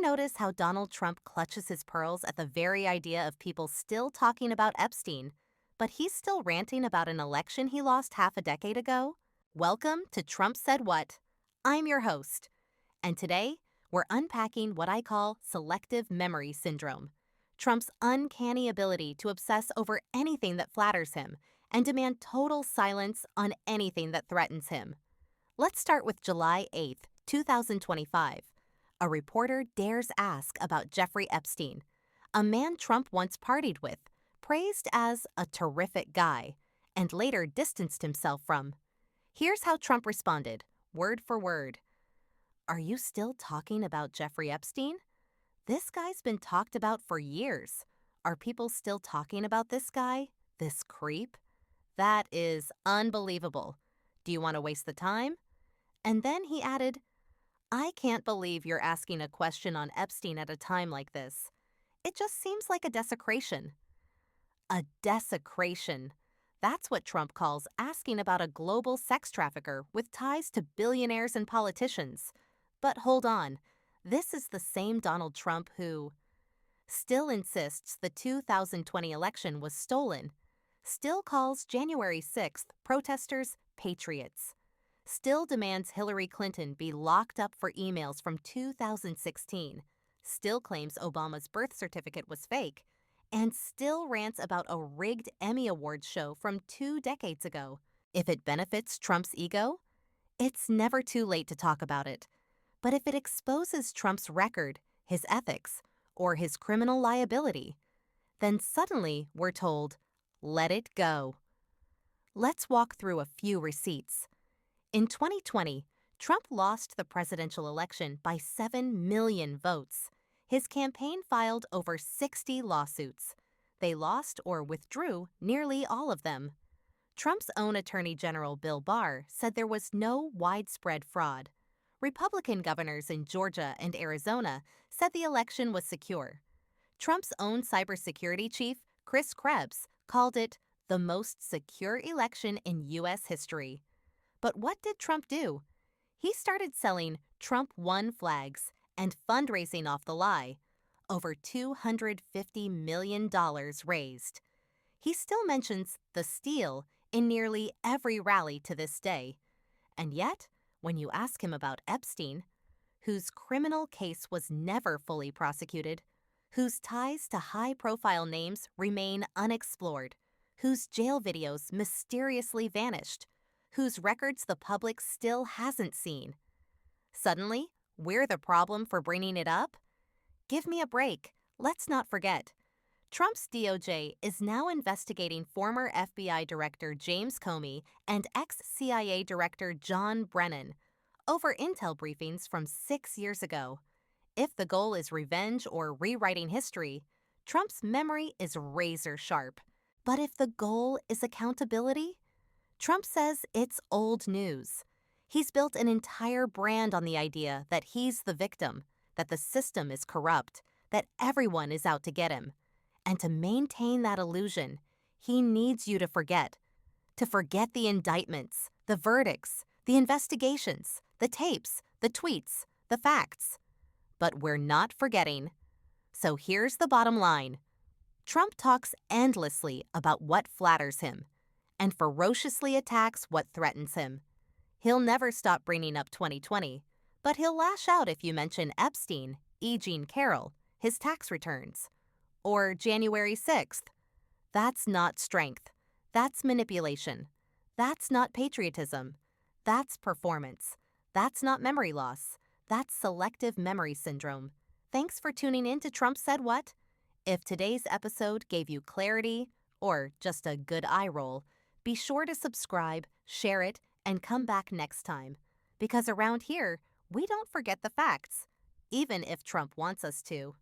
notice how Donald Trump clutches his pearls at the very idea of people still talking about Epstein, but he's still ranting about an election he lost half a decade ago? Welcome to Trump Said What. I'm your host, and today we're unpacking what I call selective memory syndrome, Trump's uncanny ability to obsess over anything that flatters him and demand total silence on anything that threatens him. Let's start with July 8th, 2025. A reporter dares ask about Jeffrey Epstein, a man Trump once partied with, praised as a terrific guy, and later distanced himself from. Here's how Trump responded, word for word. "Are you still talking about Jeffrey Epstein? This guy's been talked about for years. Are people still talking about this guy? This creep? That is unbelievable. Do you want to waste the time?" And then he added, "I can't believe you're asking a question on Epstein at a time like this. It just seems like a desecration." A desecration. That's what Trump calls asking about a global sex trafficker with ties to billionaires and politicians. But hold on, this is the same Donald Trump who still insists the 2020 election was stolen, still calls January 6th protesters patriots, still demands Hillary Clinton be locked up for emails from 2016, still claims Obama's birth certificate was fake, and still rants about a rigged Emmy Awards show from 2 decades ago. If it benefits Trump's ego, it's never too late to talk about it. But if it exposes Trump's record, his ethics, or his criminal liability, then suddenly we're told, let it go. Let's walk through a few receipts. In 2020, Trump lost the presidential election by 7 million votes. His campaign filed over 60 lawsuits. They lost or withdrew nearly all of them. Trump's own Attorney General Bill Barr said there was no widespread fraud. Republican governors in Georgia and Arizona said the election was secure. Trump's own cybersecurity chief, Chris Krebs, called it the most secure election in U.S. history. But what did Trump do? He started selling Trump won flags and fundraising off the lie. Over $250 million raised. He still mentions the steal in nearly every rally to this day. And yet, when you ask him about Epstein, whose criminal case was never fully prosecuted, whose ties to high-profile names remain unexplored, whose jail videos mysteriously vanished, whose records the public still hasn't seen. Suddenly, we're the problem for bringing it up? Give me a break. Let's not forget. Trump's DOJ is now investigating former FBI Director James Comey and ex-CIA Director John Brennan over intel briefings from 6 years ago. If the goal is revenge or rewriting history, Trump's memory is razor sharp. But if the goal is accountability, Trump says it's old news. He's built an entire brand on the idea that he's the victim, that the system is corrupt, that everyone is out to get him. And to maintain that illusion, he needs you to forget the indictments, the verdicts, the investigations, the tapes, the tweets, the facts. But we're not forgetting. So here's the bottom line. Trump talks endlessly about what flatters him and ferociously attacks what threatens him. He'll never stop bringing up 2020, but he'll lash out if you mention Epstein, E. Jean Carroll, his tax returns, or January 6th. That's not strength. That's manipulation. That's not patriotism. That's performance. That's not memory loss. That's selective memory syndrome. Thanks for tuning in to Trump Said What. If today's episode gave you clarity or just a good eye roll, be sure to subscribe, share it, and come back next time. Because around here, we don't forget the facts, even if Trump wants us to.